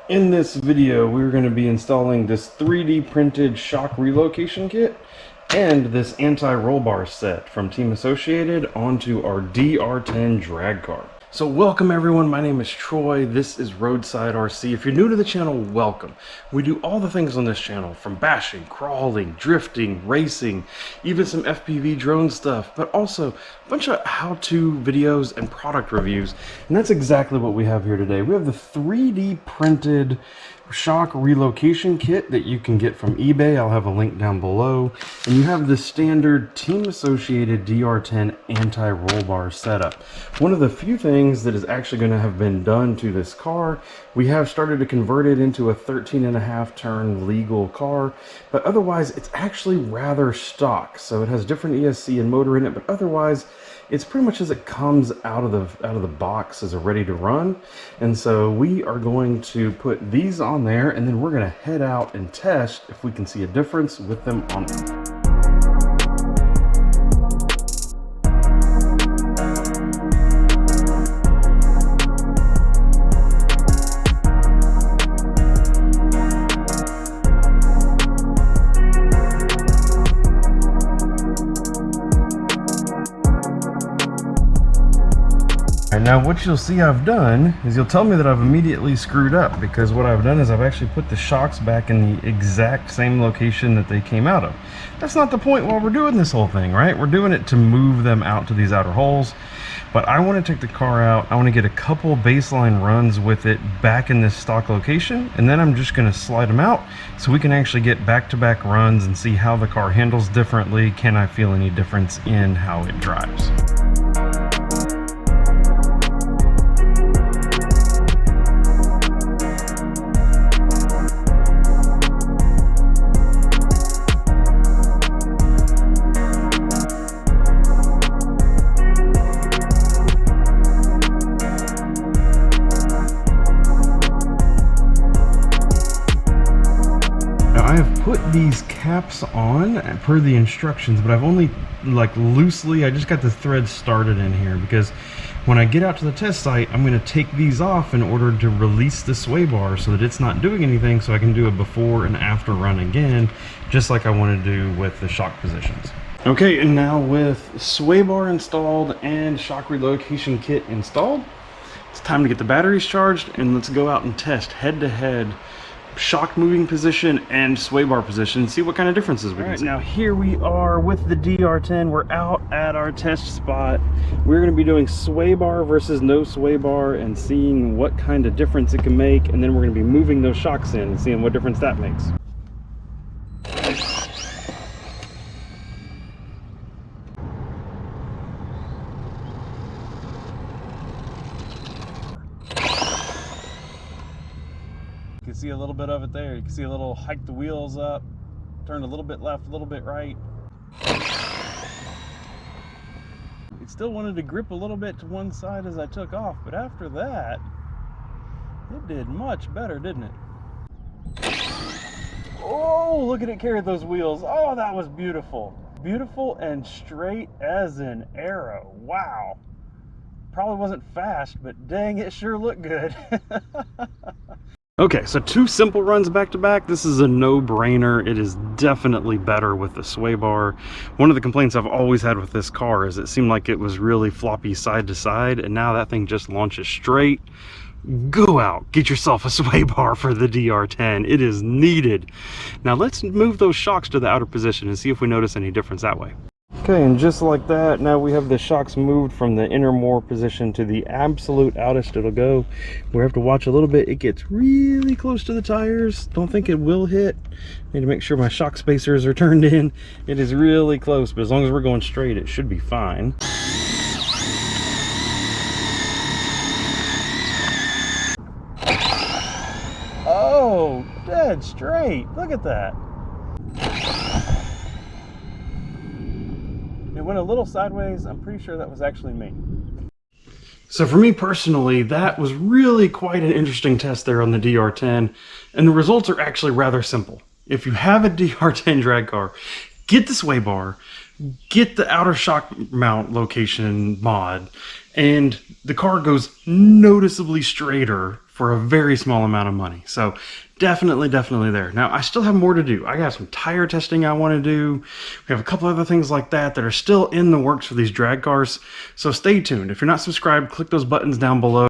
In this video, we're going to be installing this 3D printed shock relocation kit and this anti-roll bar set from Team Associated onto our DR10 drag car. So welcome everyone, my name is Troy, this is Roadside RC. If you're new to the channel, welcome. We do all the things on this channel, from bashing, crawling, drifting, racing, even some FPV drone stuff, but also a bunch of how-to videos and product reviews. And that's exactly what we have here today. We have the 3D printed shock relocation kit that you can get from eBay. I'll have a link down below. And you have the standard Team Associated DR10 anti-roll bar setup. One of the few things that is actually going to have been done to this car. We have started to convert it into a 13.5 turn legal car, but otherwise it's actually rather stock. So it has different ESC and motor in it, but otherwise it's pretty much as it comes out of the box as a ready to run. And so we are going to put these on there, and then we're going to head out and test if we can see a difference with them on them. And now what you'll see I've done is you'll tell me that I've immediately screwed up, because what I've done is I've actually put the shocks back in the exact same location that they came out of. That's not the point while we're doing this whole thing, right? We're doing it to move them out to these outer holes. But I want to take the car out, I want to get a couple baseline runs with it back in this stock location, and then I'm just going to slide them out so we can actually get back-to-back runs and see how the car handles differently. Can I feel any difference in how it drives? I have put these caps on per the instructions, but I've only loosely, I just got the thread started in here, because when I get out to the test site, I'm going to take these off in order to release the Swaybar so that it's not doing anything, so I can do a before and after run again, just like I want to do with the shock positions. Okay, and now with Swaybar installed and shock relocation kit installed, it's time to get the batteries charged, and let's go out and test head-to-head shock moving position and sway bar position, see what kind of differences we can see. Now here we are with the DR10. We're out at our test spot. We're going to be doing sway bar versus no sway bar and seeing what kind of difference it can make, and then we're going to be moving those shocks in and seeing what difference that makes. You can see a little bit of it there. You can see a little hike the wheels up, turn a little bit left, a little bit right. It still wanted to grip a little bit to one side as I took off, but after that, it did much better, didn't it? Oh, look at it carry those wheels. Oh, that was beautiful. Beautiful and straight as an arrow. Wow. Probably wasn't fast, but dang, it sure looked good. Okay, so two simple runs back to back. This is a no-brainer. It is definitely better with the sway bar. One of the complaints I've always had with this car is it seemed like it was really floppy side to side, and now that thing just launches straight. Go out, get yourself a sway bar for the DR10. It is needed. Now let's move those shocks to the outer position and see if we notice any difference that way. Okay, and just like that, now we have the shocks moved from the inner more position to the absolute outest it'll go. We have to watch a little bit. It gets really close to the tires. Don't think it will hit. Need to make sure my shock spacers are turned in. It is really close, but as long as we're going straight, it should be fine. Oh, dead straight. Look at that. It went a little sideways. I'm pretty sure that was actually me. So for me personally, that was really quite an interesting test there on the DR10, and the results are actually rather simple. If you have a DR10 drag car, get the sway bar, get the outer shock mount location mod, and the car goes noticeably straighter for a very small amount of money. So definitely there. Now, I still have more to do. I got some tire testing I want to do. We have a couple other things like that that are still in the works for these drag cars. So stay tuned. If you're not subscribed, click those buttons down below.